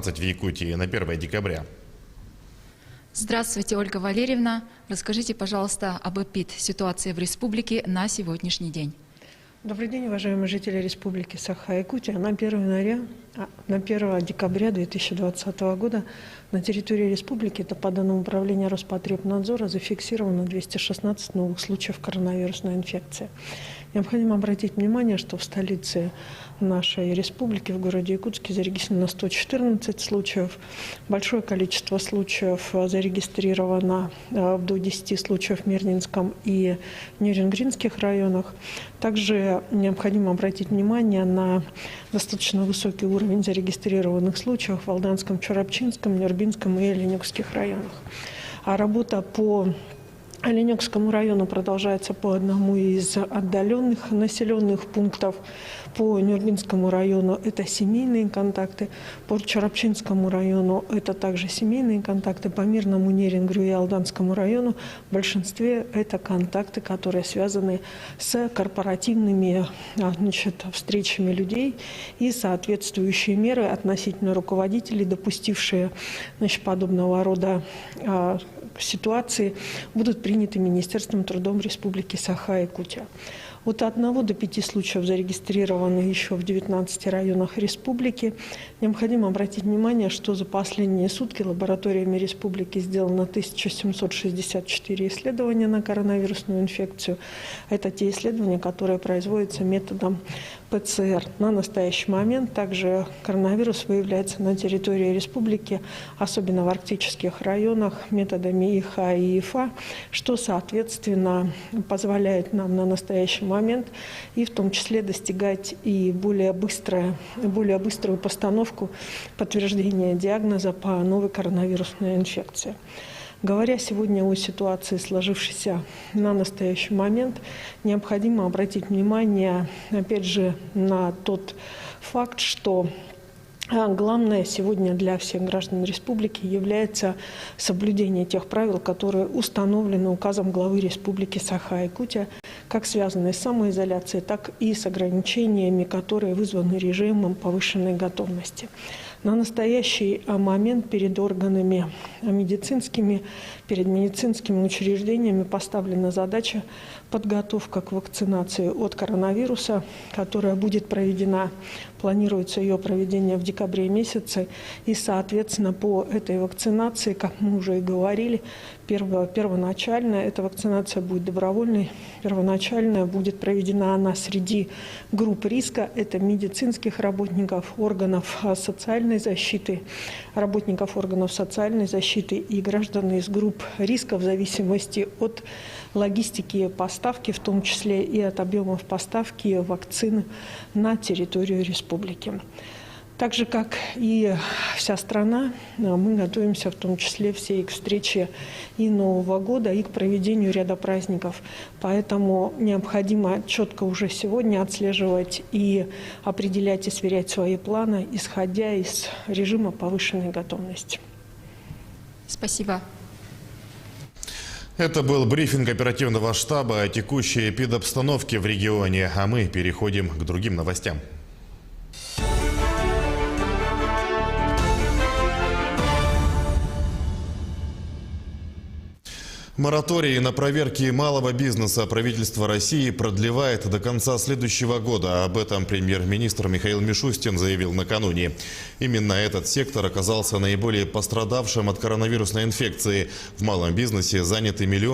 в Якутии на 1 декабря. Здравствуйте, Ольга Валерьевна. Расскажите, пожалуйста, об ЭПИД, ситуации в республике на сегодняшний день. Добрый день, уважаемые жители Республики Саха-Якутия. На 1 декабря 2020 года на территории республики, это по данным Управления Роспотребнадзора, зафиксировано 216 новых случаев коронавирусной инфекции. Необходимо обратить внимание, что в столице нашей республики, в городе Якутске, зарегистрировано 114 случаев. Большое количество случаев зарегистрировано до 10 случаев в Мирнинском и Нерюнгринских районах. Также необходимо обратить внимание на достаточно высокий уровень зарегистрированных случаев в Алданском, Чарапчинском, Нербинском и Оленёкских районах. А работа по Оленёкскому району продолжается по одному из отдаленных населенных пунктов. По Нербинскому району это семейные контакты, по Чарапчинскому району это также семейные контакты, по Мирному, Нерингрю и Алданскому району в большинстве это контакты, которые связаны с корпоративными встречами людей, и соответствующие меры относительно руководителей, допустившие подобного рода ситуации, будут приняты Министерством труда Республики Саха-Якутия. От 1 до 5 случаев зарегистрированы еще в 19 районах республики. Необходимо обратить внимание, что за последние сутки лабораториями республики сделано 1764 исследования на коронавирусную инфекцию. Это те исследования, которые производятся методом ПЦР. На настоящий момент также коронавирус выявляется на территории республики, особенно в арктических районах, методами ИХА и ИФА, что, соответственно, позволяет нам на настоящий момент и в том числе достигать и более быструю постановку подтверждения диагноза по новой коронавирусной инфекции. Говоря сегодня о ситуации, сложившейся на настоящий момент, необходимо обратить внимание, опять же, на тот факт, что главное сегодня для всех граждан республики является соблюдение тех правил, которые установлены указом главы Республики Саха-Якутия, как связанные с самоизоляцией, так и с ограничениями, которые вызваны режимом повышенной готовности. На настоящий момент перед органами медицинскими, перед медицинскими учреждениями поставлена задача подготовка к вакцинации от коронавируса, которая будет проведена, планируется ее проведение в декабре месяце. И, соответственно, по этой вакцинации, как мы уже и говорили, первоначальная эта вакцинация будет добровольной. Первоначальная будет проведена она среди групп риска. Это медицинских работников, органов социальной защиты, работников органов социальной защиты и граждан из групп риска в зависимости от логистики поставки, в том числе и от объемов поставки вакцин на территорию республики. Так же, как и вся страна, мы готовимся в том числе все и к встрече и Нового года, и к проведению ряда праздников. Поэтому необходимо четко уже сегодня отслеживать и определять и сверять свои планы, исходя из режима повышенной готовности. Спасибо. Это был брифинг оперативного штаба о текущей эпидобстановке в регионе, а мы переходим к другим новостям. Мораторий на проверки малого бизнеса правительство России продлевает до конца следующего года. Об этом премьер-министр Михаил Мишустин заявил накануне. Именно этот сектор оказался наиболее пострадавшим от коронавирусной инфекции. В малом бизнесе заняты миллионы